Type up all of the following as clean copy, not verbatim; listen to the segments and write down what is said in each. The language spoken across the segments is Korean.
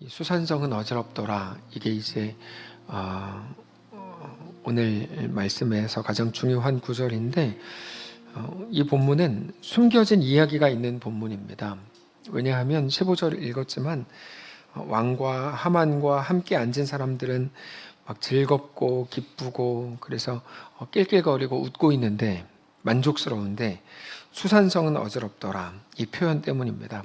수산성은 어지럽더라. 이게 이제 오늘 말씀에서 가장 중요한 구절인데, 이 본문은 숨겨진 이야기가 있는 본문입니다. 왜냐하면 15절을 읽었지만 왕과 하만과 함께 앉은 사람들은 막 즐겁고 기쁘고 그래서 낄낄거리고 웃고 있는데, 만족스러운데 수산성은 어지럽더라, 이 표현 때문입니다.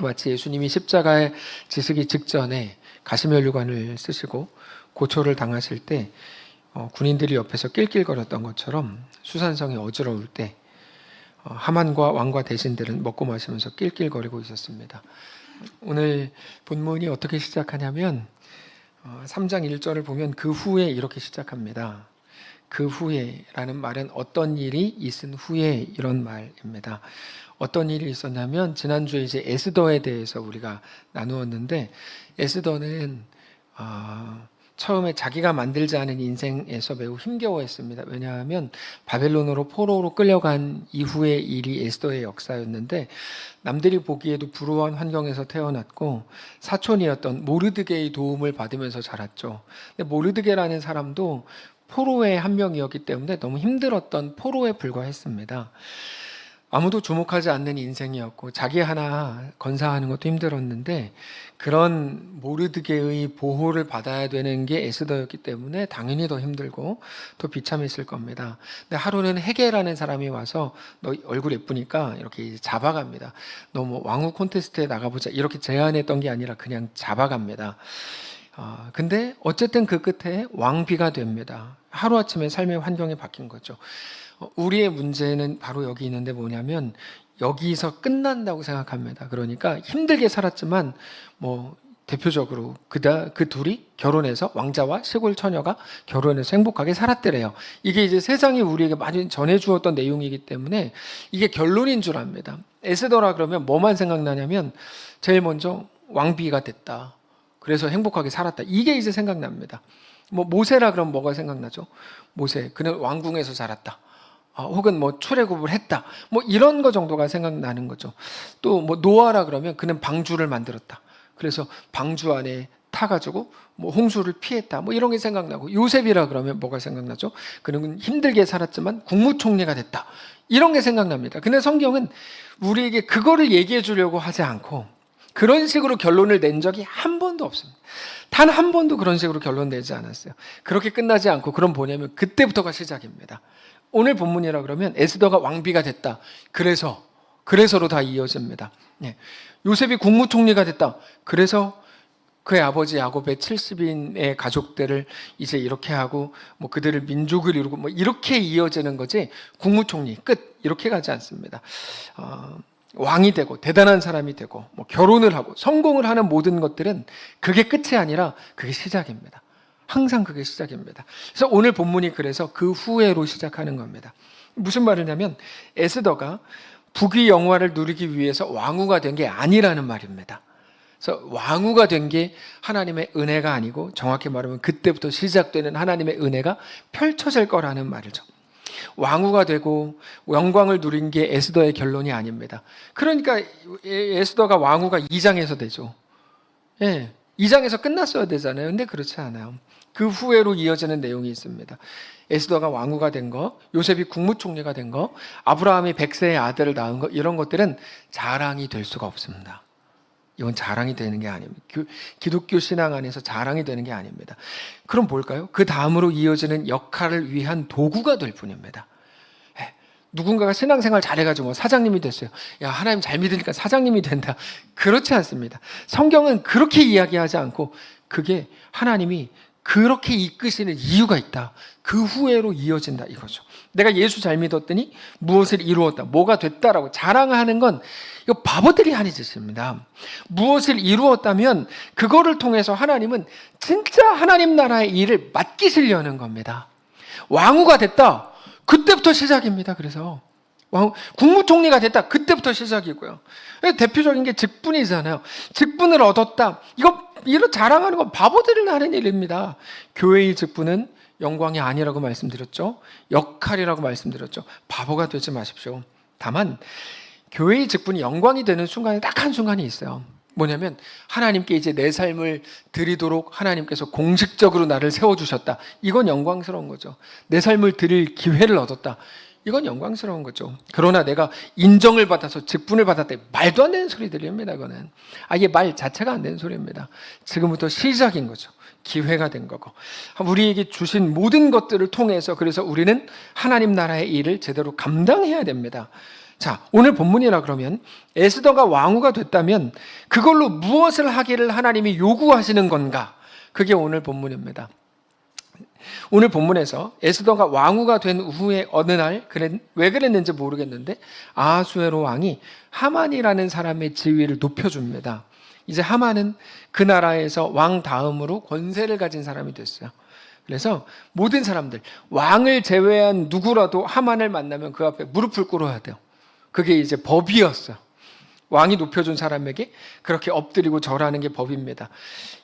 마치 예수님이 십자가에 지시기 직전에 가시면류관을 쓰시고 고초를 당하실 때 군인들이 옆에서 낄낄거렸던 것처럼 수산성이 어지러울 때 하만과 왕과 대신들은 먹고 마시면서 낄낄거리고 있었습니다. 오늘 본문이 어떻게 시작하냐면 3장 1절을 보면 그 후에 이렇게 시작합니다. 그 후에라는 말은 어떤 일이 있은 후에, 이런 말입니다. 어떤 일이 있었냐면 지난주에 이제 에스더에 대해서 우리가 나누었는데, 에스더는 처음에 자기가 만들지 않은 인생에서 매우 힘겨워했습니다. 왜냐하면 바벨론으로 포로로 끌려간 이후의 일이 에스더의 역사였는데, 남들이 보기에도 불우한 환경에서 태어났고 사촌이었던 모르드게의 도움을 받으면서 자랐죠. 근데 모르드게라는 사람도 포로의 한 명이었기 때문에 너무 힘들었던 포로에 불과했습니다. 아무도 주목하지 않는 인생이었고 자기 하나 건사하는 것도 힘들었는데, 그런 모르드게의 보호를 받아야 되는 게 에스더였기 때문에 당연히 더 힘들고 더 비참했을 겁니다. 근데 하루는 헤게라는 사람이 와서 너 얼굴 예쁘니까 이렇게 잡아갑니다. 너 뭐 왕후 콘테스트에 나가보자, 이렇게 제안했던 게 아니라 그냥 잡아갑니다. 근데 어쨌든 그 끝에 왕비가 됩니다. 하루아침에 삶의 환경이 바뀐 거죠. 우리의 문제는 바로 여기 있는데 뭐냐면 여기서 끝난다고 생각합니다. 그러니까 힘들게 살았지만 뭐 대표적으로 그 둘이 결혼해서, 왕자와 시골 처녀가 결혼해서 행복하게 살았더래요. 이게 이제 세상이 우리에게 많이 전해주었던 내용이기 때문에 이게 결론인 줄 압니다. 에스더라 그러면 뭐만 생각나냐면 제일 먼저 왕비가 됐다, 그래서 행복하게 살았다, 이게 이제 생각납니다. 뭐 모세라 그러면 뭐가 생각나죠? 모세, 그는 왕궁에서 자랐다. 혹은 뭐 출애굽을 했다, 뭐 이런 거 정도가 생각나는 거죠. 또 뭐 노아라 그러면 그는 방주를 만들었다, 그래서 방주 안에 타가지고 뭐 홍수를 피했다, 뭐 이런 게 생각나고, 요셉이라 그러면 뭐가 생각나죠? 그는 힘들게 살았지만 국무총리가 됐다, 이런 게 생각납니다. 근데 성경은 우리에게 그거를 얘기해 주려고 하지 않고 그런 식으로 결론을 낸 적이 한 번도 없습니다. 단 한 번도 그런 식으로 결론 내지 않았어요. 그렇게 끝나지 않고, 그럼 뭐냐면 그때부터가 시작입니다. 오늘 본문이라 그러면 에스더가 왕비가 됐다, 그래서로 다 이어집니다. 요셉이 국무총리가 됐다, 그래서 그의 아버지 야곱의 70인의 가족들을 이제 이렇게 하고 뭐 그들을 민족을 이루고 뭐 이렇게 이어지는 거지, 국무총리 끝 이렇게 가지 않습니다. 왕이 되고 대단한 사람이 되고 뭐 결혼을 하고 성공을 하는 모든 것들은 그게 끝이 아니라 그게 시작입니다. 항상 그게 시작입니다. 그래서 오늘 본문이 그래서 그 후회로 시작하는 겁니다. 무슨 말이냐면 에스더가 부귀 영화를 누리기 위해서 왕후가 된 게 아니라는 말입니다. 그래서 왕후가 된 게 하나님의 은혜가 아니고, 정확히 말하면 그때부터 시작되는 하나님의 은혜가 펼쳐질 거라는 말이죠. 왕후가 되고 영광을 누린 게 에스더의 결론이 아닙니다. 그러니까 에스더가 왕후가 2장에서 되죠. 2장에서 끝났어야 되잖아요. 근데 그렇지 않아요. 그 후회로 이어지는 내용이 있습니다. 에스더가 왕후가 된 거, 요셉이 국무총리가 된 거, 아브라함이 100세의 아들을 낳은 거, 이런 것들은 자랑이 될 수가 없습니다. 이건 자랑이 되는 게 아닙니다. 기독교 신앙 안에서 자랑이 되는 게 아닙니다. 그럼 뭘까요? 그 다음으로 이어지는 역할을 위한 도구가 될 뿐입니다. 누군가가 신앙생활 잘해가지고 뭐 사장님이 됐어요. 야, 하나님 잘 믿으니까 사장님이 된다. 그렇지 않습니다. 성경은 그렇게 이야기하지 않고, 그게 하나님이 그렇게 이끄시는 이유가 있다, 그 후회로 이어진다, 이거죠. 내가 예수 잘 믿었더니 무엇을 이루었다, 뭐가 됐다라고 자랑하는 건 이거 바보들이 하는 짓입니다. 무엇을 이루었다면 그거를 통해서 하나님은 진짜 하나님 나라의 일을 맡기시려는 겁니다. 왕후가 됐다, 그때부터 시작입니다. 그래서 국무총리가 됐다, 그때부터 시작이고요. 대표적인 게 직분이잖아요. 직분을 얻었다, 이런 자랑하는 건 바보들이 하는 일입니다. 교회의 직분은 영광이 아니라고 말씀드렸죠. 역할이라고 말씀드렸죠. 바보가 되지 마십시오. 다만 교회의 직분이 영광이 되는 순간이 딱 한 순간이 있어요. 뭐냐면 하나님께 이제 내 삶을 드리도록 하나님께서 공식적으로 나를 세워주셨다. 이건 영광스러운 거죠. 내 삶을 드릴 기회를 얻었다. 이건 영광스러운 거죠. 그러나 내가 인정을 받아서 직분을 받았다. 말도 안 되는 소리 들립니다. 그거는 아예 말 자체가 안 되는 소리입니다. 지금부터 시작인 거죠. 기회가 된 거고 우리에게 주신 모든 것들을 통해서 그래서 우리는 하나님 나라의 일을 제대로 감당해야 됩니다. 자, 오늘 본문이라 그러면 에스더가 왕후가 됐다면 그걸로 무엇을 하기를 하나님이 요구하시는 건가? 그게 오늘 본문입니다. 오늘 본문에서 에스더가 왕후가 된 후에 어느 날 왜 그랬는지 모르겠는데 아하수에로 왕이 하만이라는 사람의 지위를 높여줍니다. 이제 하만은 그 나라에서 왕 다음으로 권세를 가진 사람이 됐어요. 그래서 모든 사람들 왕을 제외한 누구라도 하만을 만나면 그 앞에 무릎을 꿇어야 돼요. 그게 이제 법이었어요. 왕이 높여준 사람에게 그렇게 엎드리고 절하는 게 법입니다.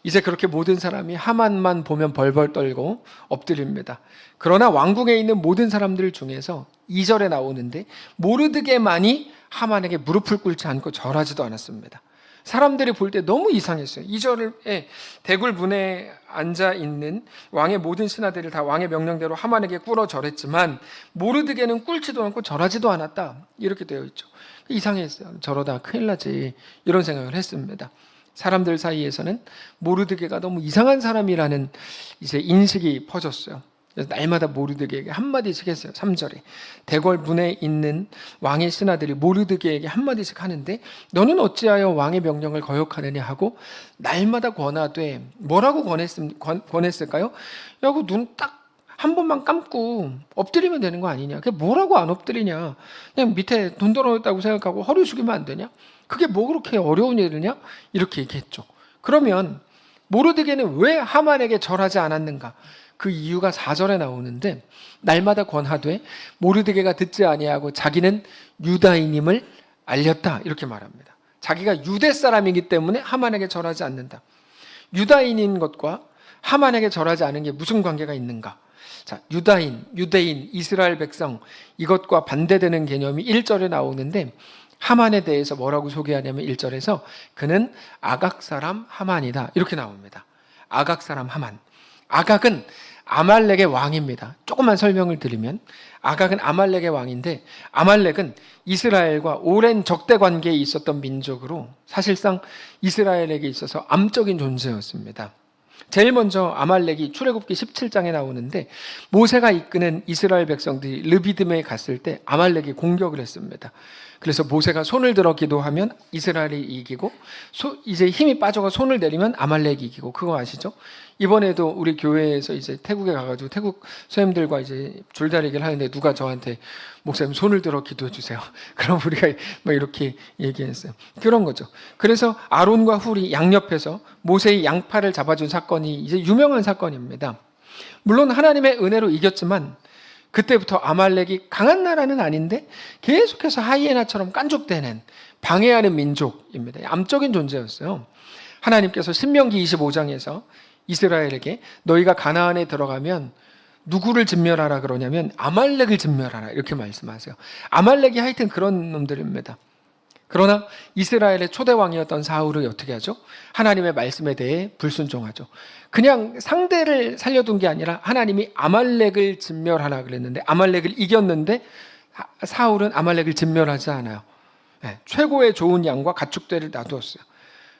이제 그렇게 모든 사람이 하만만 보면 벌벌 떨고 엎드립니다. 그러나 왕궁에 있는 모든 사람들 중에서 2절에 나오는데 모르드게만이 하만에게 무릎을 꿇지 않고 절하지도 않았습니다. 사람들이 볼 때 너무 이상했어요. 2절에 대굴문에 앉아있는 왕의 모든 신하들을 다 왕의 명령대로 하만에게 꿇어 절했지만 모르드게는 꿇지도 않고 절하지도 않았다. 이렇게 되어 있죠. 이상했어요. 저러다 큰일 나지 이런 생각을 했습니다. 사람들 사이에서는 모르드게가 너무 이상한 사람이라는 이제 인식이 퍼졌어요. 그래서 날마다 모르드게에게 한마디씩 했어요. 3절에 대궐문에 있는 왕의 신하들이 모르드게에게 한마디씩 하는데 너는 어찌하여 왕의 명령을 거역하느냐 하고 날마다 권하되 뭐라고 권했을까요? 야구 눈 딱 한 번만 감고 엎드리면 되는 거 아니냐. 그게 뭐라고 안 엎드리냐. 그냥 밑에 돈 떨어졌다고 생각하고 허리 숙이면 안 되냐. 그게 뭐 그렇게 어려운 일이냐. 이렇게 얘기했죠. 그러면 모르드게는 왜 하만에게 절하지 않았는가. 그 이유가 4절에 나오는데 날마다 권하되 모르드게가 듣지 아니하고 자기는 유다인임을 알렸다 이렇게 말합니다. 자기가 유대 사람이기 때문에 하만에게 절하지 않는다. 유다인인 것과 하만에게 절하지 않은 게 무슨 관계가 있는가? 자, 유대인, 이스라엘 백성 이것과 반대되는 개념이 1절에 나오는데 하만에 대해서 뭐라고 소개하냐면 1절에서 그는 아각 사람 하만이다 이렇게 나옵니다. 아각 사람 하만. 아각은 아말렉의 왕입니다. 조금만 설명을 드리면 아각은 아말렉의 왕인데 아말렉은 이스라엘과 오랜 적대 관계에 있었던 민족으로 사실상 이스라엘에게 있어서 암적인 존재였습니다. 제일 먼저 아말렉이 출애굽기 17장에 나오는데 모세가 이끄는 이스라엘 백성들이 르비딤에 갔을 때 아말렉이 공격을 했습니다. 그래서 모세가 손을 들어 기도하면 이스라엘이 이기고 이제 힘이 빠져가 손을 내리면 아말렉이 이기고 그거 아시죠? 이번에도 우리 교회에서 이제 태국에 가가지고 태국 선생님들과 이제 줄다리기를 하는데 누가 저한테 목사님 손을 들어 기도해 주세요. 그럼 우리가 막 이렇게 얘기했어요. 그런 거죠. 그래서 아론과 훌이 양옆에서 모세의 양팔을 잡아준 사건이 이제 유명한 사건입니다. 물론 하나님의 은혜로 이겼지만 그때부터 아말렉이 강한 나라는 아닌데 계속해서 하이에나처럼 깐족대는 방해하는 민족입니다. 암적인 존재였어요. 하나님께서 신명기 25장에서 이스라엘에게 너희가 가나안에 들어가면 누구를 진멸하라 그러냐면 아말렉을 진멸하라 이렇게 말씀하세요. 아말렉이 하여튼 그런 놈들입니다. 그러나 이스라엘의 초대 왕이었던 사울이 어떻게 하죠? 하나님의 말씀에 대해 불순종하죠. 그냥 상대를 살려둔 게 아니라 하나님이 아말렉을 진멸하라 그랬는데 아말렉을 이겼는데 사울은 아말렉을 진멸하지 않아요. 네, 최고의 좋은 양과 가축들을 놔두었어요.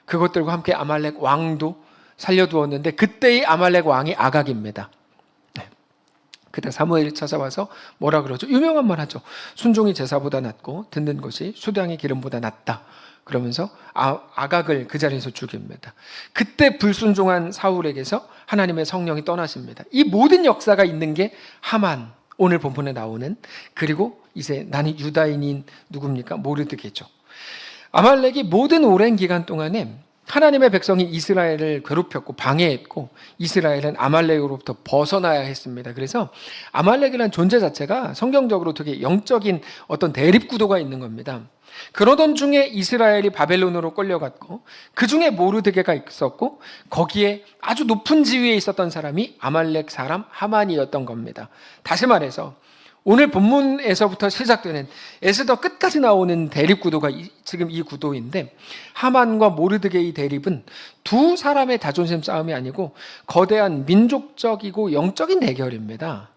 그것들과 함께 아말렉 왕도 살려두었는데 그때의 아말렉 왕이 아각입니다. 그때 사무엘이 찾아와서 뭐라 그러죠? 유명한 말 하죠. 순종이 제사보다 낫고 듣는 것이 수량의 기름보다 낫다. 그러면서 아각을 그 자리에서 죽입니다. 그때 불순종한 사울에게서 하나님의 성령이 떠나십니다. 이 모든 역사가 있는 게 하만, 오늘 본문에 나오는 그리고 이제 나는 유다인인 누굽니까? 모르드게죠. 아말렉이 모든 오랜 기간 동안에 하나님의 백성이 이스라엘을 괴롭혔고 방해했고 이스라엘은 아말렉으로부터 벗어나야 했습니다. 그래서 아말렉이라는 존재 자체가 성경적으로 되게 영적인 어떤 대립구도가 있는 겁니다. 그러던 중에 이스라엘이 바벨론으로 끌려갔고 그 중에 모르드게가 있었고 거기에 아주 높은 지위에 있었던 사람이 아말렉 사람 하만이었던 겁니다. 다시 말해서 오늘 본문에서부터 시작되는 에스더 끝까지 나오는 대립구도가 지금 이 구도인데, 하만과 모르드게의 대립은 두 사람의 자존심 싸움이 아니고 거대한 민족적이고 영적인 대결입니다.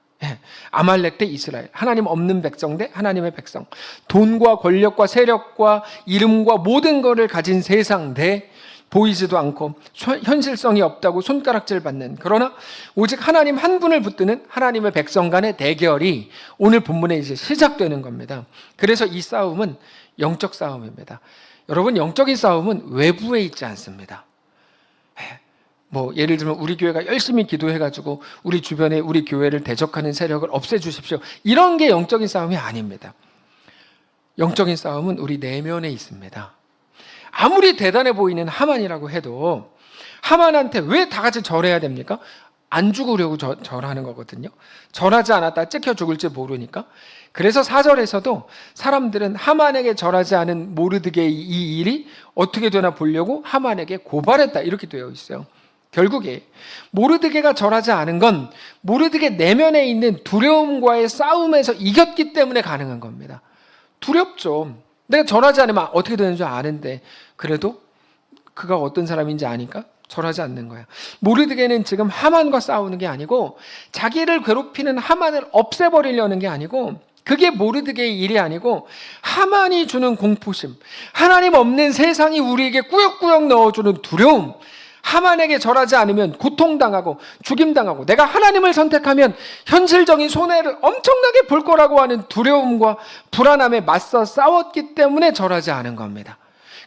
아말렉 대 이스라엘, 하나님 없는 백성 대 하나님의 백성, 돈과 권력과 세력과 이름과 모든 것을 가진 세상 대 보이지도 않고 현실성이 없다고 손가락질 받는, 그러나 오직 하나님 한 분을 붙드는 하나님의 백성 간의 대결이 오늘 본문에 이제 시작되는 겁니다. 그래서 이 싸움은 영적 싸움입니다. 여러분, 영적인 싸움은 외부에 있지 않습니다. 예를 들면 우리 교회가 열심히 기도해가지고 우리 주변에 우리 교회를 대적하는 세력을 없애주십시오, 이런 게 영적인 싸움이 아닙니다. 영적인 싸움은 우리 내면에 있습니다. 아무리 대단해 보이는 하만이라고 해도 하만한테 왜 다 같이 절해야 됩니까? 안 죽으려고 절하는 거거든요. 절하지 않았다 찍혀 죽을지 모르니까. 그래서 4절에서도 사람들은 하만에게 절하지 않은 모르드게의 이 일이 어떻게 되나 보려고 하만에게 고발했다, 이렇게 되어 있어요. 결국에 모르드게가 절하지 않은 건 모르드게 내면에 있는 두려움과의 싸움에서 이겼기 때문에 가능한 겁니다. 두렵죠. 내가 절하지 않으면 어떻게 되는 줄 아는데, 그래도 그가 어떤 사람인지 아니까 절하지 않는 거야. 모르드게는 지금 하만과 싸우는 게 아니고, 자기를 괴롭히는 하만을 없애버리려는 게 아니고, 그게 모르드게의 일이 아니고 하만이 주는 공포심, 하나님 없는 세상이 우리에게 꾸역꾸역 넣어주는 두려움, 하만에게 절하지 않으면 고통당하고 죽임당하고 내가 하나님을 선택하면 현실적인 손해를 엄청나게 볼 거라고 하는 두려움과 불안함에 맞서 싸웠기 때문에 절하지 않은 겁니다.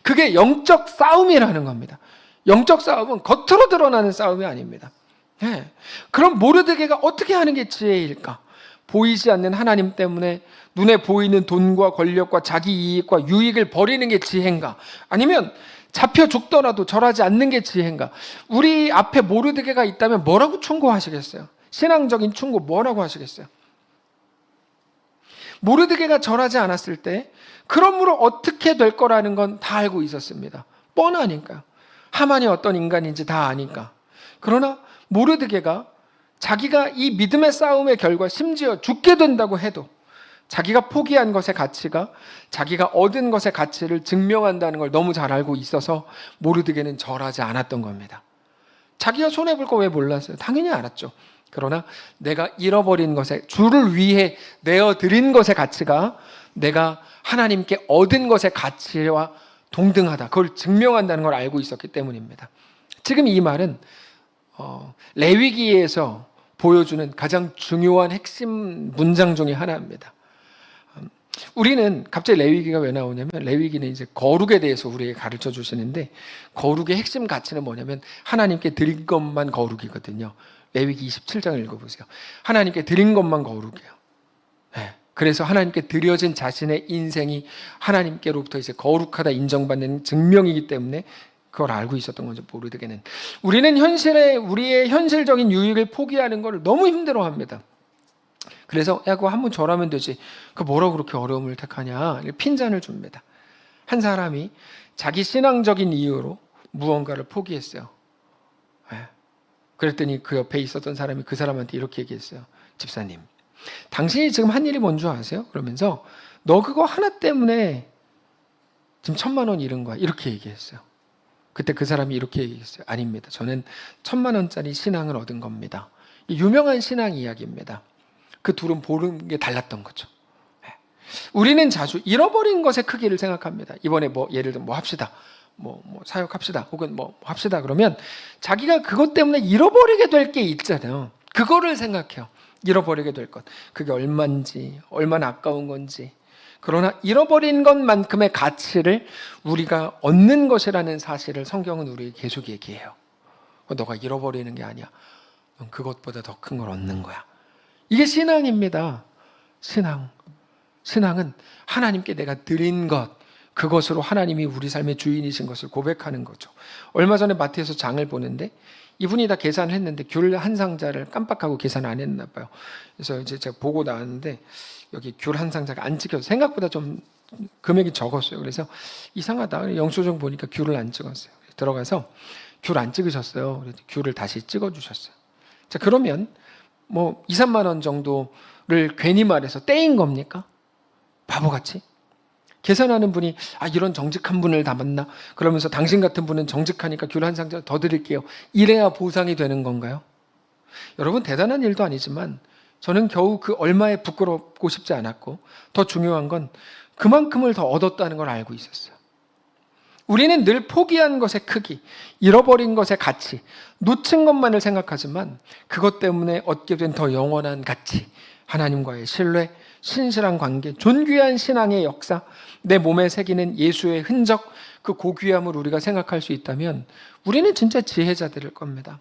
그게 영적 싸움이라는 겁니다. 영적 싸움은 겉으로 드러나는 싸움이 아닙니다. 그럼 모르드게가 어떻게 하는 게 지혜일까? 보이지 않는 하나님 때문에 눈에 보이는 돈과 권력과 자기 이익과 유익을 버리는 게 지혜인가? 아니면 잡혀 죽더라도 절하지 않는 게 지혜인가? 우리 앞에 모르드게가 있다면 뭐라고 충고하시겠어요? 신앙적인 충고 뭐라고 하시겠어요? 모르드게가 절하지 않았을 때 그러므로 어떻게 될 거라는 건 다 알고 있었습니다. 뻔하니까요. 하만이 어떤 인간인지 다 아니까. 그러나 모르드게가 자기가 이 믿음의 싸움의 결과 심지어 죽게 된다고 해도 자기가 포기한 것의 가치가 자기가 얻은 것의 가치를 증명한다는 걸 너무 잘 알고 있어서 모르드게는 절하지 않았던 겁니다. 자기가 손해볼 거 왜 몰랐어요? 당연히 알았죠. 그러나 내가 잃어버린 것에, 주를 위해 내어드린 것의 가치가 내가 하나님께 얻은 것의 가치와 동등하다, 그걸 증명한다는 걸 알고 있었기 때문입니다. 지금 이 말은 레위기에서 보여주는 가장 중요한 핵심 문장 중에 하나입니다. 우리는 갑자기 레위기가 왜 나오냐면, 레위기는 이제 거룩에 대해서 우리에게 가르쳐 주시는데, 거룩의 핵심 가치는 뭐냐면 하나님께 드린 것만 거룩이거든요. 레위기 27장을 읽어보세요. 하나님께 드린 것만 거룩이에요. 그래서 하나님께 드려진 자신의 인생이 하나님께로부터 이제 거룩하다 인정받는 증명이기 때문에 그걸 알고 있었던 거죠, 모르드게는. 우리는 우리의 현실적인 유익을 포기하는 걸 너무 힘들어합니다. 그래서 그거 한번 절하면 되지, 그 뭐라고 그렇게 어려움을 택하냐, 핀잔을 줍니다. 한 사람이 자기 신앙적인 이유로 무언가를 포기했어요. 그랬더니 그 옆에 있었던 사람이 그 사람한테 이렇게 얘기했어요. 집사님, 당신이 지금 한 일이 뭔 줄 아세요? 그러면서 너 그거 하나 때문에 지금 1,000,000원 잃은 거야, 이렇게 얘기했어요. 그때 그 사람이 이렇게 얘기했어요. 아닙니다. 저는 1,000,000원짜리 신앙을 얻은 겁니다. 유명한 신앙 이야기입니다. 그 둘은 보는 게 달랐던 거죠. 우리는 자주 잃어버린 것의 크기를 생각합니다. 이번에 예를 들면 합시다. 사역합시다. 혹은 합시다. 그러면 자기가 그것 때문에 잃어버리게 될 게 있잖아요. 그거를 생각해요. 잃어버리게 될 것. 그게 얼마인지, 얼마나 아까운 건지. 그러나 잃어버린 것만큼의 가치를 우리가 얻는 것이라는 사실을 성경은 우리에게 계속 얘기해요. 너가 잃어버리는 게 아니야. 넌 그것보다 더 큰 걸 얻는 거야. 이게 신앙입니다. 신앙은 하나님께 내가 드린 것, 그것으로 하나님이 우리 삶의 주인이신 것을 고백하는 거죠. 얼마 전에 마트에서 장을 보는데 이분이 다 계산을 했는데 귤 한 상자를 깜빡하고 계산 안 했나 봐요. 그래서 이제 제가 보고 나왔는데 여기 귤 한 상자가 안 찍혀서 생각보다 좀 금액이 적었어요. 그래서 이상하다. 영수증 보니까 귤을 안 찍었어요. 들어가서 귤 안 찍으셨어요. 그래서 귤을 다시 찍어주셨어요. 자, 그러면 뭐 2, 3만 원 정도를 괜히 말해서 떼인 겁니까? 바보같이? 계산하는 분이 이런 정직한 분을 다 만나? 그러면서 당신 같은 분은 정직하니까 귤 한 상자 더 드릴게요. 이래야 보상이 되는 건가요? 여러분, 대단한 일도 아니지만 저는 겨우 그 얼마에 부끄럽고 싶지 않았고, 더 중요한 건 그만큼을 더 얻었다는 걸 알고 있었어요. 우리는 늘 포기한 것의 크기, 잃어버린 것의 가치, 놓친 것만을 생각하지만 그것 때문에 얻게 된 더 영원한 가치, 하나님과의 신뢰, 신실한 관계, 존귀한 신앙의 역사, 내 몸에 새기는 예수의 흔적, 그 고귀함을 우리가 생각할 수 있다면 우리는 진짜 지혜자들일 겁니다.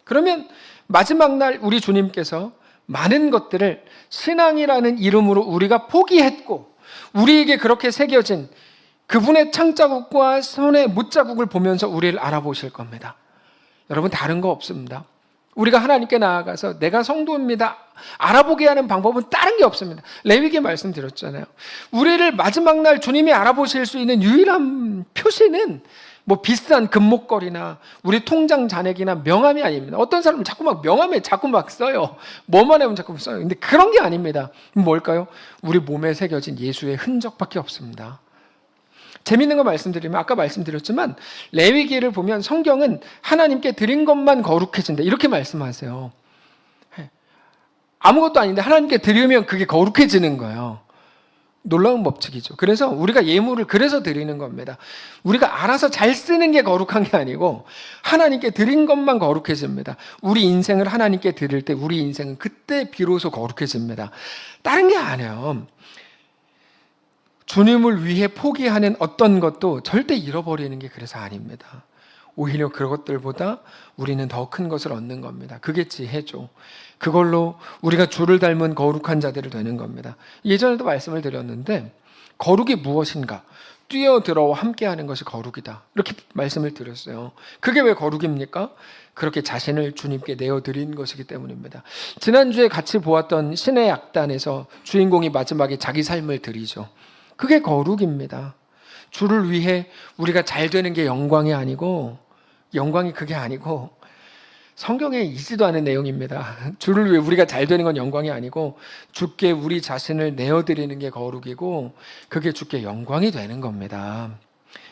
그러면 마지막 날 우리 주님께서 많은 것들을 신앙이라는 이름으로 우리가 포기했고, 우리에게 그렇게 새겨진 그분의 창자국과 손의 못자국을 보면서 우리를 알아보실 겁니다. 여러분, 다른 거 없습니다. 우리가 하나님께 나아가서 내가 성도입니다 알아보게 하는 방법은 다른 게 없습니다. 레위기에 말씀드렸잖아요. 우리를 마지막 날 주님이 알아보실 수 있는 유일한 표시는 뭐 비싼 금목걸이나 우리 통장 잔액이나 명함이 아닙니다. 어떤 사람은 자꾸 막 명함에 자꾸 막 써요. 뭐만 하면 자꾸 써요. 근데 그런 게 아닙니다. 뭘까요? 우리 몸에 새겨진 예수의 흔적밖에 없습니다. 재밌는 거 말씀드리면, 아까 말씀드렸지만 레위기를 보면 성경은 하나님께 드린 것만 거룩해진다 이렇게 말씀하세요. 아무것도 아닌데 하나님께 드리면 그게 거룩해지는 거예요. 놀라운 법칙이죠. 그래서 우리가 예물을 그래서 드리는 겁니다. 우리가 알아서 잘 쓰는 게 거룩한 게 아니고 하나님께 드린 것만 거룩해집니다. 우리 인생을 하나님께 드릴 때 우리 인생은 그때 비로소 거룩해집니다. 다른 게 아니에요. 주님을 위해 포기하는 어떤 것도 절대 잃어버리는 게 그래서 아닙니다. 오히려 그것들보다 우리는 더 큰 것을 얻는 겁니다. 그게 지혜죠. 그걸로 우리가 주를 닮은 거룩한 자들이 되는 겁니다. 예전에도 말씀을 드렸는데 거룩이 무엇인가? 뛰어들어와 함께하는 것이 거룩이다. 이렇게 말씀을 드렸어요. 그게 왜 거룩입니까? 그렇게 자신을 주님께 내어드린 것이기 때문입니다. 지난주에 같이 보았던 신의 약단에서 주인공이 마지막에 자기 삶을 드리죠. 그게 거룩입니다. 주를 위해 우리가 잘 되는 게 영광이 아니고, 영광이 그게 아니고 성경에 있지도 않은 내용입니다. 주를 위해 우리가 잘 되는 건 영광이 아니고 주께 우리 자신을 내어드리는 게 거룩이고 그게 주께 영광이 되는 겁니다.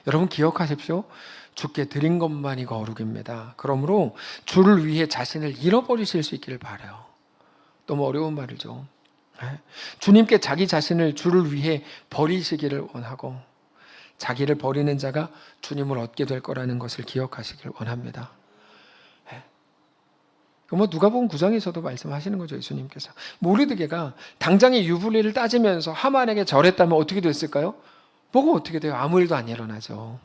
여러분 기억하십시오. 주께 드린 것만이 거룩입니다. 그러므로 주를 위해 자신을 잃어버리실 수 있기를 바라요. 너무 어려운 말이죠. 주님께 자기 자신을 주를 위해 버리시기를 원하고 자기를 버리는 자가 주님을 얻게 될 거라는 것을 기억하시길 원합니다. 뭐 누가복음 9장에서도 말씀하시는 거죠. 예수님께서 모르드게가 당장의 유불리를 따지면서 하만에게 절했다면 어떻게 됐을까요? 뭐가 어떻게 돼요? 아무 일도 안 일어나죠.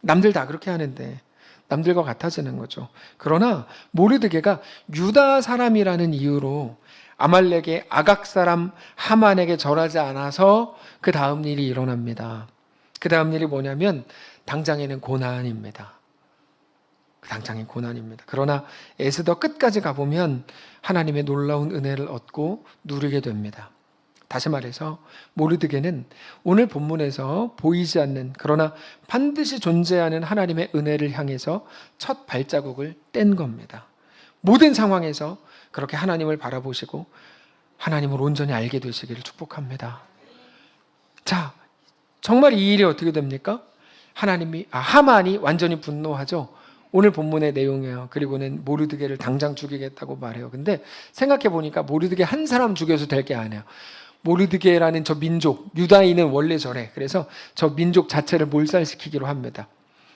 남들 다 그렇게 하는데 남들과 같아지는 거죠. 그러나 모르드게가 유다 사람이라는 이유로 아말렉의 아각 사람 하만에게 절하지 않아서 그 다음 일이 일어납니다. 그 다음 일이 뭐냐면 당장에는 고난입니다. 당장인 고난입니다. 그러나 에스더 끝까지 가보면 하나님의 놀라운 은혜를 얻고 누리게 됩니다. 다시 말해서 모르드게는 오늘 본문에서 보이지 않는 그러나 반드시 존재하는 하나님의 은혜를 향해서 첫 발자국을 뗀 겁니다. 모든 상황에서 그렇게 하나님을 바라보시고 하나님을 온전히 알게 되시기를 축복합니다. 자, 정말 이 일이 어떻게 됩니까? 하만이 완전히 분노하죠. 오늘 본문의 내용이에요. 그리고는 모르드게를 당장 죽이겠다고 말해요. 근데 생각해 보니까 모르드게 한 사람 죽여서 될 게 아니에요. 모르드게라는 저 민족, 유다인은 원래 저래. 그래서 저 민족 자체를 몰살시키기로 합니다.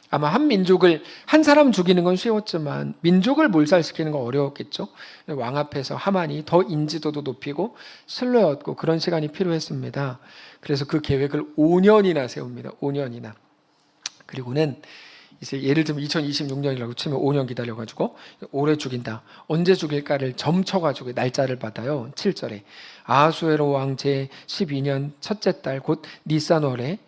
아마 한 민족을 한 사람 죽이는 건 쉬웠지만 민족을 몰살시키는 건 어려웠겠죠. 왕 앞에서 하만이 더 인지도도 높이고 신뢰 얻고 그런 시간이 필요했습니다. 그래서 그 계획을 5년이나 세웁니다. 5년이나. 그리고는 이제 예를 들면 2026년이라고 치면 5년 기다려가지고 올해 죽인다. 언제 죽일까를 점쳐가지고 날짜를 받아요. 7절에 아하수에로 왕 제12년 첫째 달 곧 니산월에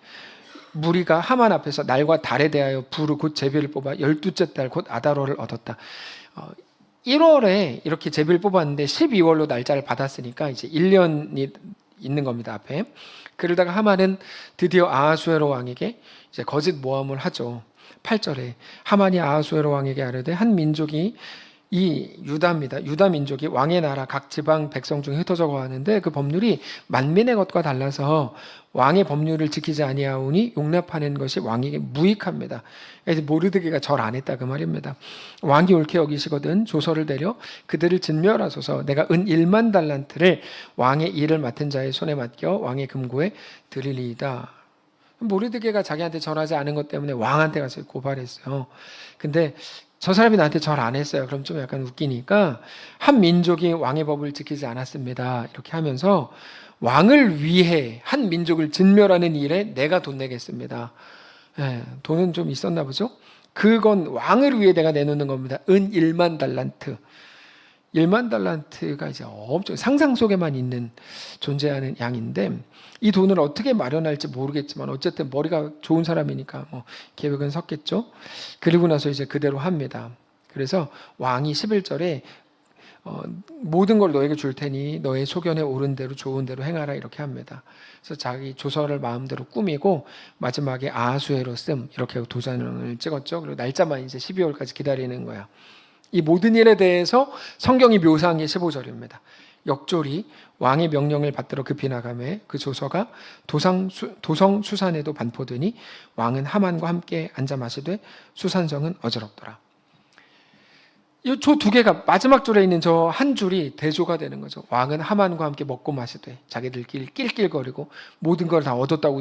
무리가 하만 앞에서 날과 달에 대하여 부르 곧 제비를 뽑아 12째 달 곧 아다로를 얻었다. 1월에 이렇게 제비를 뽑았는데 12월로 날짜를 받았으니까 이제 1년이 있는 겁니다. 앞에. 그러다가 하만은 드디어 아하수에로 왕에게 이제 거짓 모함을 하죠. 8절에 하만이 아하수에로 왕에게 아뢰되 한 민족이 이 유다입니다. 유다 민족이 왕의 나라 각 지방 백성 중에 흩어져 거하는데 그 법률이 만민의 것과 달라서 왕의 법률을 지키지 아니하오니 용납하는 것이 왕에게 무익합니다. 그래서 모르드게가 절 안 했다 그 말입니다. 왕이 옳게 여기시거든 조서를 내려 그들을 진멸하소서. 내가 은 1만 달란트를 왕의 일을 맡은 자의 손에 맡겨 왕의 금고에 드리리이다. 모르드게가 자기한테 절하지 않은 것 때문에 왕한테 가서 고발했어요. 근데 저 사람이 나한테 절 안 했어요. 그럼 좀 약간 웃기니까 한 민족이 왕의 법을 지키지 않았습니다. 이렇게 하면서 왕을 위해 한 민족을 진멸하는 일에 내가 돈 내겠습니다. 돈은 좀 있었나 보죠? 그건 왕을 위해 내가 내놓는 겁니다. 은 1만 달란트. 1만 달란트가 이제 엄청 상상 속에만 있는 존재하는 양인데 이 돈을 어떻게 마련할지 모르겠지만 어쨌든 머리가 좋은 사람이니까 뭐 계획은 섰겠죠. 그리고 나서 이제 그대로 합니다. 그래서 왕이 11절에 모든 걸 너에게 줄 테니 너의 소견에 옳은 대로 좋은 대로 행하라 이렇게 합니다. 그래서 자기 조서를 마음대로 꾸미고 마지막에 아하수에로 씀 이렇게 도장을 찍었죠. 그리고 날짜만 이제 12월까지 기다리는 거야. 이 모든 일에 대해서 성경이 묘사한 게 15절입니다. 역졸이 왕의 명령을 받들어 급히 나가매 그 조서가 도성 수산에도 반포되니 왕은 하만과 함께 앉아 마시되 수산성은 어지럽더라. 이 조 두 개가 마지막 줄에 있는 저 한 줄이 대조가 되는 거죠. 왕은 하만과 함께 먹고 마시되 자기들끼리 낄낄거리고 모든 걸 다 얻었다고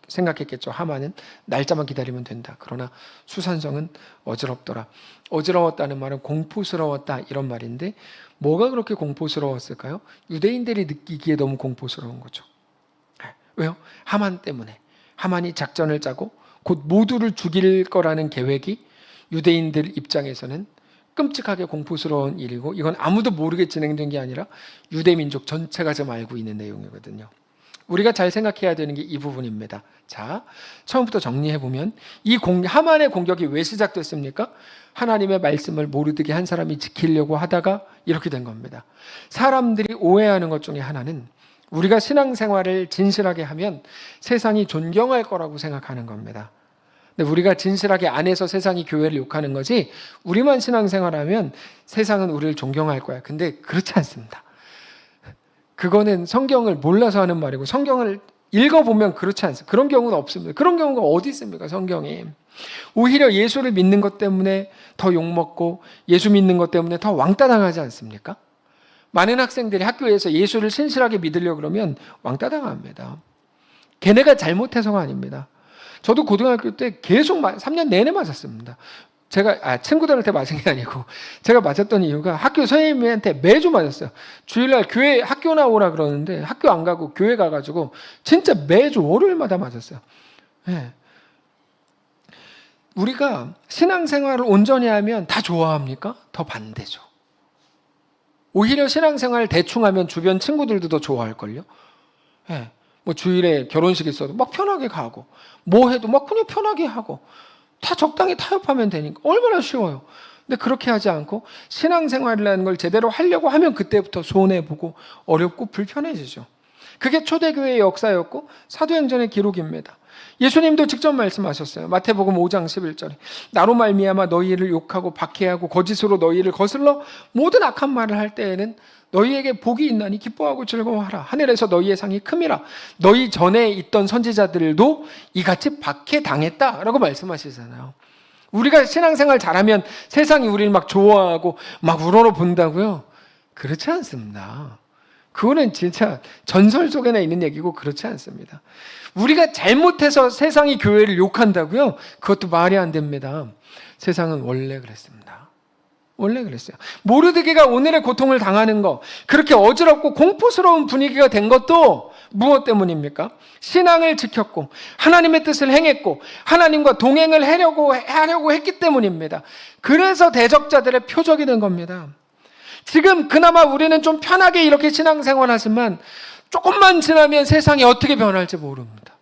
생각했겠죠. 하만은 날짜만 기다리면 된다. 그러나 수산성은 어지럽더라. 어지러웠다는 말은 공포스러웠다 이런 말인데 뭐가 그렇게 공포스러웠을까요? 유대인들이 느끼기에 너무 공포스러운 거죠. 왜요? 하만 때문에. 하만이 작전을 짜고 곧 모두를 죽일 거라는 계획이 유대인들 입장에서는 끔찍하게 공포스러운 일이고 이건 아무도 모르게 진행된 게 아니라 유대 민족 전체가 좀 알고 있는 내용이거든요. 우리가 잘 생각해야 되는 게 이 부분입니다. 자, 처음부터 정리해보면 이 하만의 공격이 왜 시작됐습니까? 하나님의 말씀을 모르게 한 사람이 지키려고 하다가 이렇게 된 겁니다. 사람들이 오해하는 것 중에 하나는 우리가 신앙생활을 진실하게 하면 세상이 존경할 거라고 생각하는 겁니다. 근데 우리가 진실하게 안 해서 세상이 교회를 욕하는 거지 우리만 신앙생활하면 세상은 우리를 존경할 거야. 근데 그렇지 않습니다. 그거는 성경을 몰라서 하는 말이고 성경을 읽어보면 그렇지 않습니다. 그런 경우는 없습니다. 그런 경우가 어디 있습니까? 성경에. 오히려 예수를 믿는 것 때문에 더 욕먹고 예수 믿는 것 때문에 더 왕따 당하지 않습니까? 많은 학생들이 학교에서 예수를 신실하게 믿으려고 그러면 왕따 당합니다. 걔네가 잘못해서가 아닙니다. 저도 고등학교 때 계속 3년 내내 맞았습니다. 제가 친구들한테 맞은 게 아니고 제가 맞았던 이유가 학교 선생님한테 매주 맞았어요. 주일날 교회 학교 나오라 그러는데 학교 안 가고 교회 가가지고 진짜 매주 월요일마다 맞았어요. 네. 우리가 신앙생활을 온전히 하면 다 좋아합니까? 더 반대죠. 오히려 신앙생활을 대충 하면 주변 친구들도 더 좋아할걸요. 네. 뭐 주일에 결혼식 있어도 막 편하게 가고 뭐 해도 막 그냥 편하게 하고 다 적당히 타협하면 되니까 얼마나 쉬워요. 근데 그렇게 하지 않고 신앙생활이라는 걸 제대로 하려고 하면 그때부터 손해보고 어렵고 불편해지죠. 그게 초대교회의 역사였고 사도행전의 기록입니다. 예수님도 직접 말씀하셨어요. 마태복음 5장 11절에 나로 말미암아 너희를 욕하고 박해하고 거짓으로 너희를 거슬러 모든 악한 말을 할 때에는 너희에게 복이 있나니 기뻐하고 즐거워하라. 하늘에서 너희의 상이 큼이라. 너희 전에 있던 선지자들도 이같이 박해당했다라고 말씀하시잖아요. 우리가 신앙생활 잘하면 세상이 우리를 막 좋아하고 막 우러러 본다고요? 그렇지 않습니다. 그거는 진짜 전설 속에나 있는 얘기고 그렇지 않습니다. 우리가 잘못해서 세상이 교회를 욕한다고요? 그것도 말이 안 됩니다. 세상은 원래 그랬습니다. 원래 그랬어요. 모르드게가 오늘의 고통을 당하는 거, 그렇게 어지럽고 공포스러운 분위기가 된 것도 무엇 때문입니까? 신앙을 지켰고 하나님의 뜻을 행했고 하나님과 동행을 하려고 했기 때문입니다. 그래서 대적자들의 표적이 된 겁니다. 지금 그나마 우리는 좀 편하게 이렇게 신앙생활 하지만 조금만 지나면 세상이 어떻게 변할지 모릅니다.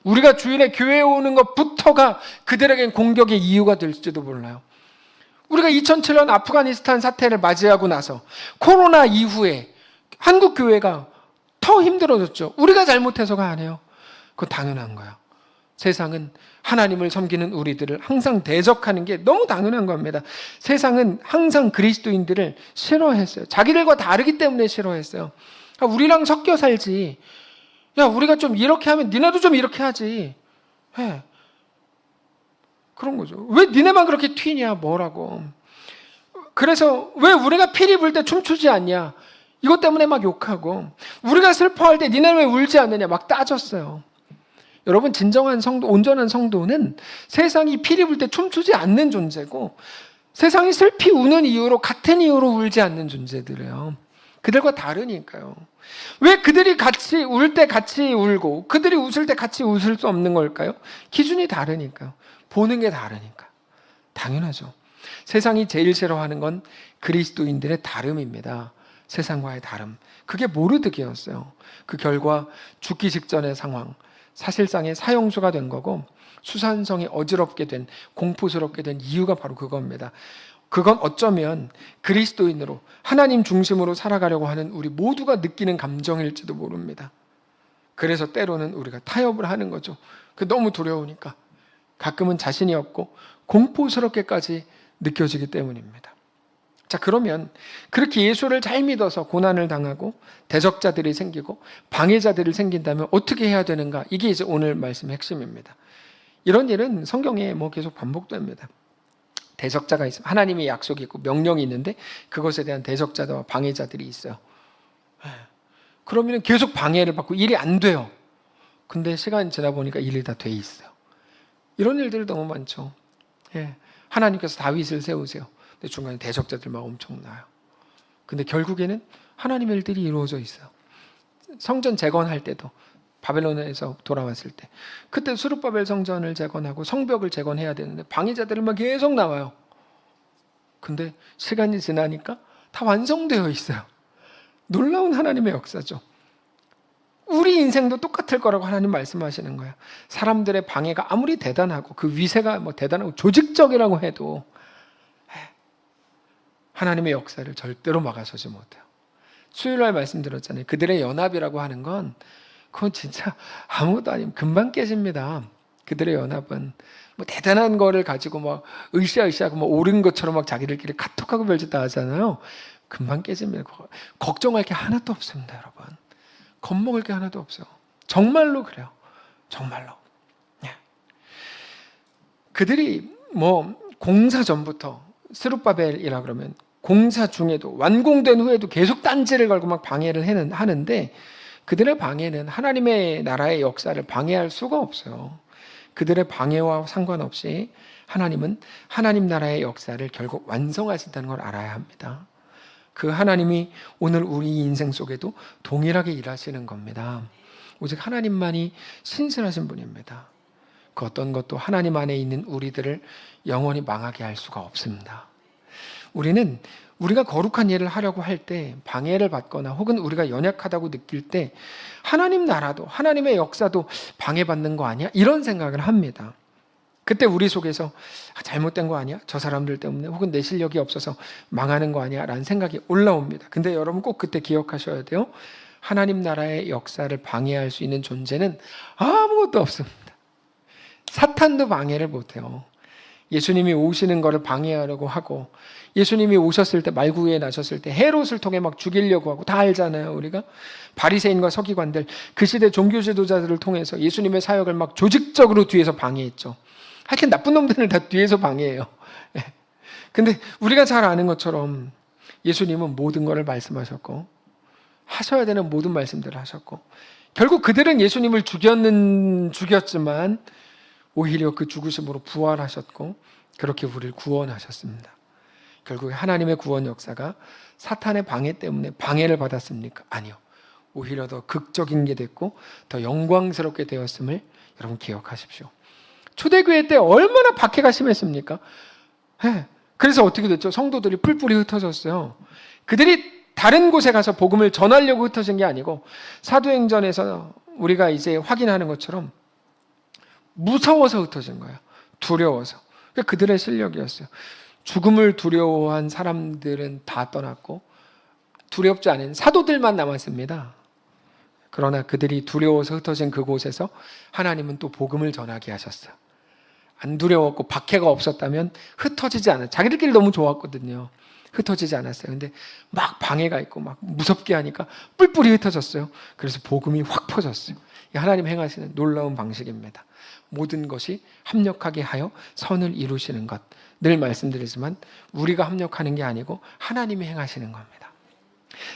우리가 주일에 교회에 오는 것부터가 그들에겐 공격의 이유가 될지도 몰라요. 우리가 2007년 아프가니스탄 사태를 맞이하고 나서 코로나 이후에 한국 교회가 더 힘들어졌죠. 우리가 잘못해서가 아니에요. 그건 당연한 거야. 세상은 하나님을 섬기는 우리들을 항상 대적하는 게 너무 당연한 겁니다. 세상은 항상 그리스도인들을 싫어했어요. 자기들과 다르기 때문에 싫어했어요. 우리랑 섞여 살지. 야, 우리가 좀 이렇게 하면 니네도 좀 이렇게 하지. 해. 그런 거죠. 왜 니네만 그렇게 튀냐, 뭐라고. 그래서 왜 우리가 피리 불 때 춤추지 않냐. 이것 때문에 막 욕하고, 우리가 슬퍼할 때 니네는 왜 울지 않느냐 막 따졌어요. 여러분, 진정한 성도, 온전한 성도는 세상이 피리 불 때 춤추지 않는 존재고, 세상이 슬피 우는 이유로 같은 이유로 울지 않는 존재들이에요. 그들과 다르니까요. 왜 그들이 같이 울 때 같이 울고 그들이 웃을 때 같이 웃을 수 없는 걸까요? 기준이 다르니까요. 보는 게 다르니까. 당연하죠. 세상이 제일 싫어하는 건 그리스도인들의 다름입니다. 세상과의 다름. 그게 모르드게였어요. 그 결과 죽기 직전의 상황, 사실상의 사형수가 된 거고, 수산성이 어지럽게 된, 공포스럽게 된 이유가 바로 그겁니다. 그건 어쩌면 그리스도인으로 하나님 중심으로 살아가려고 하는 우리 모두가 느끼는 감정일지도 모릅니다. 그래서 때로는 우리가 타협을 하는 거죠. 그 너무 두려우니까. 가끔은 자신이 없고 공포스럽게까지 느껴지기 때문입니다. 자, 그러면 그렇게 예수를 잘 믿어서 고난을 당하고 대적자들이 생기고 방해자들이 생긴다면 어떻게 해야 되는가? 이게 이제 오늘 말씀의 핵심입니다. 이런 일은 성경에 계속 반복됩니다. 대적자가 있으면 하나님의 약속이 있고 명령이 있는데 그것에 대한 대적자와 방해자들이 있어요. 그러면 계속 방해를 받고 일이 안 돼요. 근데 시간이 지나 보니까 일이 다 돼 있어요. 이런 일들이 너무 많죠. 하나님께서 다윗을 세우세요. 근데 중간에 대적자들 막 엄청 나요. 근데 결국에는 하나님의 일들이 이루어져 있어요. 성전 재건할 때도 바벨론에서 돌아왔을 때 그때 스룹바벨 성전을 재건하고 성벽을 재건해야 되는데 방해자들이 막 계속 나와요. 근데 시간이 지나니까 다 완성되어 있어요. 놀라운 하나님의 역사죠. 우리 인생도 똑같을 거라고 하나님 말씀하시는 거예요. 사람들의 방해가 아무리 대단하고 그 위세가 대단하고 조직적이라고 해도 하나님의 역사를 절대로 막아서지 못해요. 수요일날 말씀드렸잖아요. 그들의 연합이라고 하는 건 그건 진짜 아무것도 아니면 금방 깨집니다. 그들의 연합은 대단한 거를 가지고 으쌰으쌰하고 옳은 것처럼 자기들끼리 카톡하고 별짓다 하잖아요. 금방 깨집니다. 걱정할 게 하나도 없습니다, 여러분. 겁먹을 게 하나도 없어요. 정말로 그래요. 정말로. 그들이 공사 전부터 스룹바벨이라 그러면 공사 중에도 완공된 후에도 계속 딴지를 걸고 방해를 하는데 그들의 방해는 하나님의 나라의 역사를 방해할 수가 없어요. 그들의 방해와 상관없이 하나님은 하나님 나라의 역사를 결국 완성하신다는 걸 알아야 합니다. 그 하나님이 오늘 우리 인생 속에도 동일하게 일하시는 겁니다. 오직 하나님만이 신실하신 분입니다. 그 어떤 것도 하나님 안에 있는 우리들을 영원히 망하게 할 수가 없습니다. 우리는 우리가 거룩한 일을 하려고 할 때 방해를 받거나 혹은 우리가 연약하다고 느낄 때 하나님 나라도 하나님의 역사도 방해받는 거 아니야? 이런 생각을 합니다. 그때 우리 속에서 잘못된 거 아니야? 저 사람들 때문에 혹은 내 실력이 없어서 망하는 거 아니야? 라는 생각이 올라옵니다. 근데 여러분 꼭 그때 기억하셔야 돼요. 하나님 나라의 역사를 방해할 수 있는 존재는 아무것도 없습니다. 사탄도 방해를 못해요. 예수님이 오시는 것을 방해하려고 하고 예수님이 오셨을 때 말구에 나셨을 때 헤롯을 통해 죽이려고 하고 다 알잖아요. 우리가 바리새인과 서기관들 그 시대 종교 지도자들을 통해서 예수님의 사역을 조직적으로 뒤에서 방해했죠. 하여튼 나쁜 놈들은 다 뒤에서 방해해요. 근데 우리가 잘 아는 것처럼 예수님은 모든 것을 말씀하셨고 하셔야 되는 모든 말씀들을 하셨고 결국 그들은 예수님을 죽였지만 오히려 그 죽으심으로 부활하셨고 그렇게 우리를 구원하셨습니다. 결국 하나님의 구원 역사가 사탄의 방해 때문에 방해를 받았습니까? 아니요. 오히려 더 극적인 게 됐고 더 영광스럽게 되었음을 여러분 기억하십시오. 초대교회 때 얼마나 박해가 심했습니까? 그래서 어떻게 됐죠? 성도들이 뿔뿔이 흩어졌어요. 그들이 다른 곳에 가서 복음을 전하려고 흩어진 게 아니고 사도행전에서 우리가 이제 확인하는 것처럼 무서워서 흩어진 거예요. 두려워서. 그들의 실력이었어요. 죽음을 두려워한 사람들은 다 떠났고 두렵지 않은 사도들만 남았습니다. 그러나 그들이 두려워서 흩어진 그곳에서 하나님은 또 복음을 전하게 하셨어요. 안 두려웠고 박해가 없었다면 흩어지지 않아요. 자기들끼리 너무 좋았거든요. 흩어지지 않았어요. 근데 막 방해가 있고 막 무섭게 하니까 뿔뿔이 흩어졌어요. 그래서 복음이 확 퍼졌어요. 이 하나님 행하시는 놀라운 방식입니다. 모든 것이 합력하게 하여 선을 이루시는 것. 늘 말씀드리지만 우리가 합력하는 게 아니고 하나님이 행하시는 겁니다.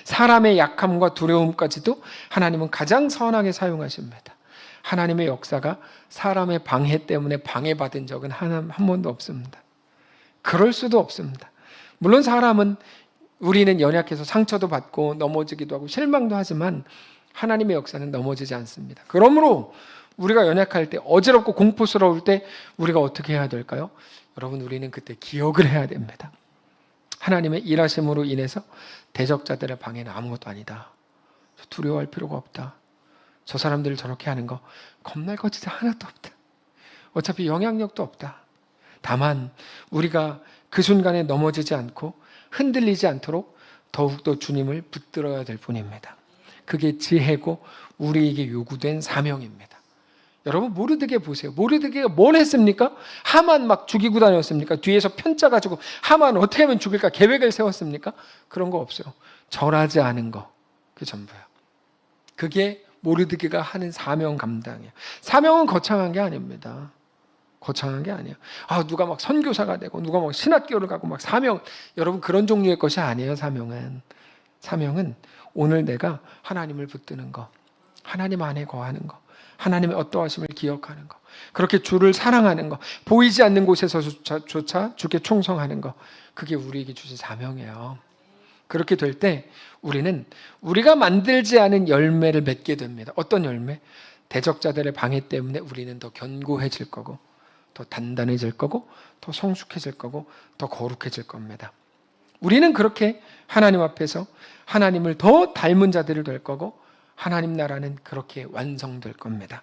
사람의 약함과 두려움까지도 하나님은 가장 선하게 사용하십니다. 하나님의 역사가 사람의 방해 때문에 방해받은 적은 한 번도 없습니다. 그럴 수도 없습니다. 물론 우리는 연약해서 상처도 받고 넘어지기도 하고 실망도 하지만 하나님의 역사는 넘어지지 않습니다. 그러므로 우리가 연약할 때, 어지럽고 공포스러울 때 우리가 어떻게 해야 될까요? 여러분, 우리는 그때 기억을 해야 됩니다. 하나님의 일하심으로 인해서 대적자들의 방해는 아무것도 아니다. 두려워할 필요가 없다. 저 사람들을 저렇게 하는 거 겁날 거 진짜 하나도 없다. 어차피 영향력도 없다. 다만 우리가 그 순간에 넘어지지 않고 흔들리지 않도록 더욱더 주님을 붙들어야 될 뿐입니다. 그게 지혜고 우리에게 요구된 사명입니다. 여러분, 모르드게 보세요. 모르드게가 뭘 했습니까? 하만 막 죽이고 다녔습니까? 뒤에서 편짜 가지고 하만 어떻게 하면 죽일까 계획을 세웠습니까? 그런 거 없어요. 절하지 않은 거, 그게 전부예요. 그게 모르드게가 하는 사명 감당이에요. 사명은 거창한 게 아닙니다. 거창한 게 아니에요. 누가 막 선교사가 되고 누가 막 신학교를 가고 막 사명, 여러분 그런 종류의 것이 아니에요. 사명은 오늘 내가 하나님을 붙드는 거, 하나님 안에 거하는 거, 하나님의 어떠하심을 기억하는 거, 그렇게 주를 사랑하는 거, 보이지 않는 곳에서조차 주께 충성하는 거, 그게 우리에게 주신 사명이에요. 그렇게 될 때 우리는 우리가 만들지 않은 열매를 맺게 됩니다. 어떤 열매? 대적자들의 방해 때문에 우리는 더 견고해질 거고, 더 단단해질 거고, 더 성숙해질 거고, 더 거룩해질 겁니다. 우리는 그렇게 하나님 앞에서 하나님을 더 닮은 자들이 될 거고, 하나님 나라는 그렇게 완성될 겁니다.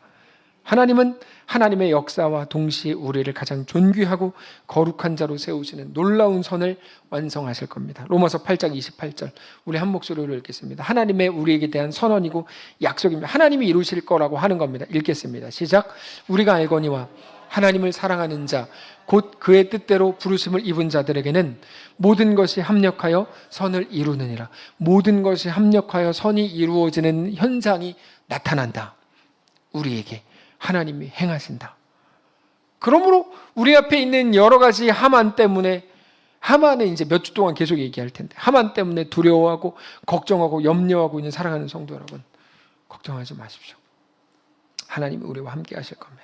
하나님은 하나님의 역사와 동시에 우리를 가장 존귀하고 거룩한 자로 세우시는 놀라운 선을 완성하실 겁니다. 로마서 8장 28절 우리 한 목소리로 읽겠습니다. 하나님의 우리에게 대한 선언이고 약속입니다. 하나님이 이루실 거라고 하는 겁니다. 읽겠습니다. 시작. 우리가 알거니와 하나님을 사랑하는 자 곧 그의 뜻대로 부르심을 입은 자들에게는 모든 것이 합력하여 선을 이루느니라. 모든 것이 합력하여 선이 이루어지는 현상이 나타난다. 우리에게 하나님이 행하신다. 그러므로 우리 앞에 있는 여러 가지 하만 때문에, 하만은 이제 몇 주 동안 계속 얘기할 텐데, 하만 때문에 두려워하고 걱정하고 염려하고 있는 사랑하는 성도 여러분, 걱정하지 마십시오. 하나님이 우리와 함께 하실 겁니다.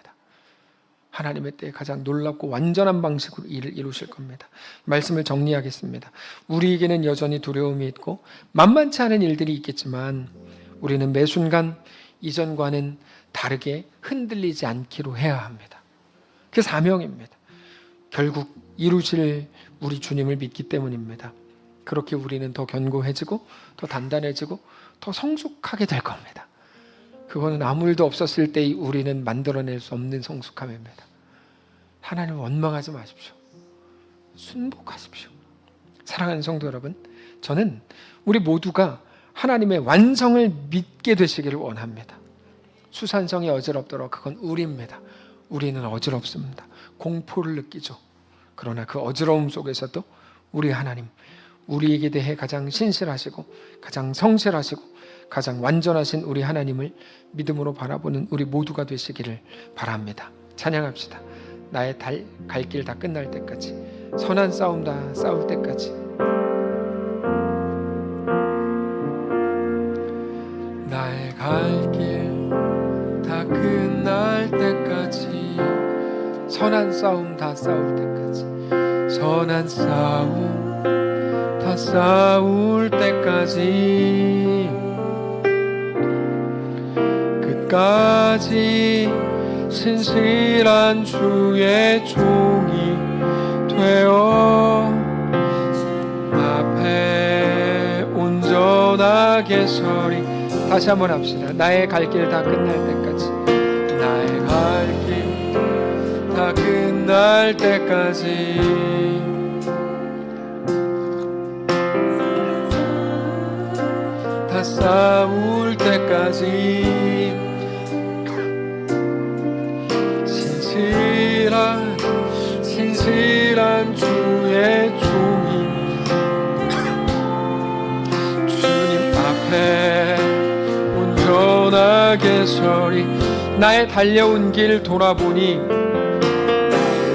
하나님의 때에 가장 놀랍고 완전한 방식으로 일을 이루실 겁니다. 말씀을 정리하겠습니다. 우리에게는 여전히 두려움이 있고 만만치 않은 일들이 있겠지만 우리는 매 순간 이전과는 다르게 흔들리지 않기로 해야 합니다. 그게 사명입니다. 결국 이루실 우리 주님을 믿기 때문입니다. 그렇게 우리는 더 견고해지고 더 단단해지고 더 성숙하게 될 겁니다. 그거는 아무 일도 없었을 때 우리는 만들어낼 수 없는 성숙함입니다. 하나님을 원망하지 마십시오. 순복하십시오. 사랑하는 성도 여러분, 저는 우리 모두가 하나님의 완성을 믿게 되시기를 원합니다. 수산성이 어지럽도록 그건 우리입니다. 우리는 어지럽습니다. 공포를 느끼죠. 그러나 그 어지러움 속에서도 우리 하나님, 우리에게 대해 가장 신실하시고 가장 성실하시고 가장 완전하신 우리 하나님을 믿음으로 바라보는 우리 모두가 되시기를 바랍니다. 찬양합시다. 나의 갈 길 다 끝날 때까지, 선한 싸움 다 싸울 때까지. 나의 갈 길 다 끝날 때까지, 선한 싸움 다 싸울 때까지, 선한 싸움 다 싸울 때까지, 끝까지 신실한 주의 종이 되어 앞에 온전하게 서리. 다시 한번 합시다. 나의 갈 길 다 끝날 때까지, 나의 갈 길 다 끝날 때까지, 다 싸울 때까지 신실한 주의 종이 주님 앞에 온전하게 서리. 나의 달려온 길 돌아보니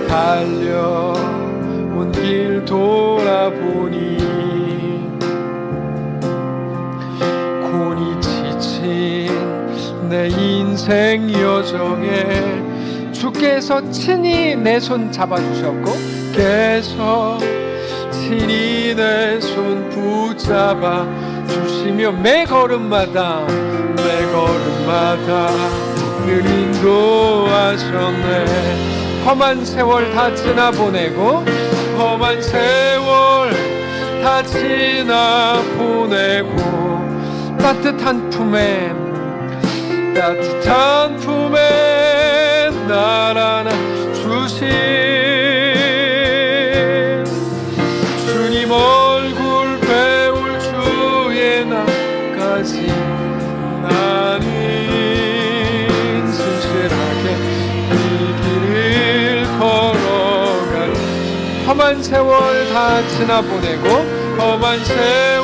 달려온 길 돌아보니 곤히 지친 내 인생 여정에 주께서 친히 내 손 잡아주셨고 께서 친히 내 손 붙잡아 주시며 매 걸음마다 늘 인도하셨네. 험한 세월 다 지나보내고 험한 세월 다 지나보내고 따뜻한 품에 날 안아주신 주님 얼굴 배울 주의 날까지 나는 신실하게 이 길을 걸어갈. 험한 세월 다 지나보내고 험한 세월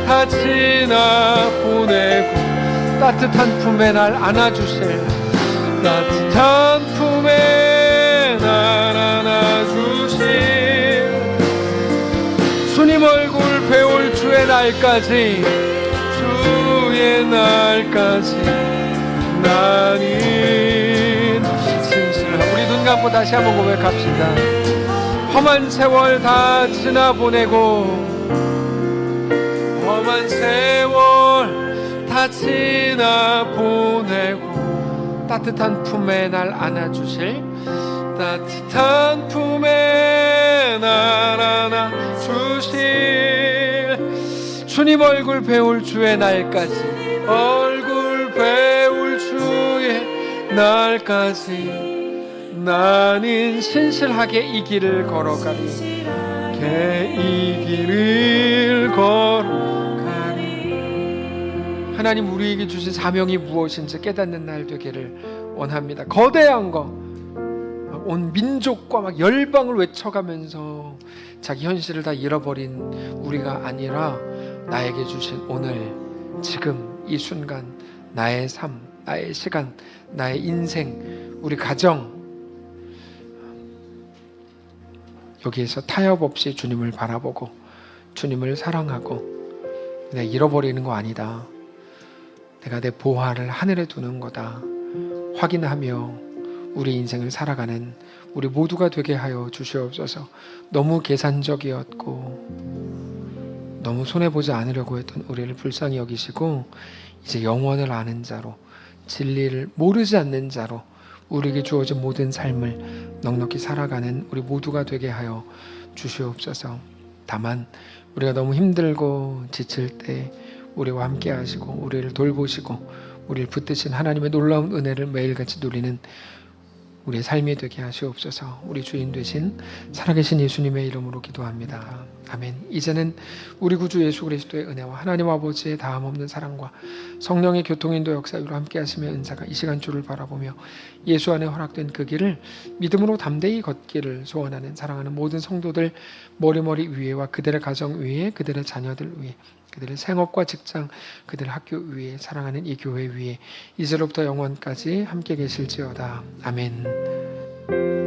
다 지나보내고 따뜻한 품에 날 안아주실 따뜻한 품에 날 안아주신 주님 얼굴 배울 주의 날까지 나는 신실하고. 우리 눈 감고 다시 한번 고백합시다. 험한 세월 다 지나보내고 험한 세월 다 지나보내고 따뜻한 품에 날 안아주실 따뜻한 품에 날 안아주실 주님 얼굴 배울 주의 날까지 나는 신실하게 이 길을 걸어가리. 이 길을 걸어가리. 하나님 우리에게 주신 사명이 무엇인지 깨닫는 날 되기를 원합니다. 거대한 거, 온 민족과 막 열방을 외쳐가면서 자기 현실을 다 잃어버린 우리가 아니라 나에게 주신 오늘 지금 이 순간 나의 삶, 나의 시간, 나의 인생, 우리 가정 여기에서 타협 없이 주님을 바라보고 주님을 사랑하고 내가 잃어버리는 거 아니다. 내가 내 보화를 하늘에 두는 거다. 확인하며 우리 인생을 살아가는 우리 모두가 되게 하여 주시옵소서. 너무 계산적이었고 너무 손해보지 않으려고 했던 우리를 불쌍히 여기시고 이제 영원을 아는 자로 진리를 모르지 않는 자로 우리에게 주어진 모든 삶을 넉넉히 살아가는 우리 모두가 되게 하여 주시옵소서. 다만 우리가 너무 힘들고 지칠 때 우리와 함께 하시고 우리를 돌보시고 우리를 붙드신 하나님의 놀라운 은혜를 매일같이 누리는 우리의 삶이 되게 하시옵소서. 우리 주인 되신 살아계신 예수님의 이름으로 기도합니다. 아멘. 이제는 우리 구주 예수 그리스도의 은혜와 하나님 아버지의 다함없는 사랑과 성령의 교통인도 역사로 함께 하시며 은사가 이 시간 주를 바라보며 예수 안에 허락된 그 길을 믿음으로 담대히 걷기를 소원하는 사랑하는 모든 성도들 머리머리 위에와 그들의 가정 위에 그들의 자녀들 위에 그들의 생업과 직장 그들의 학교 위에 사랑하는 이 교회 위에 이제로부터 영원까지 함께 계실지어다. 아멘.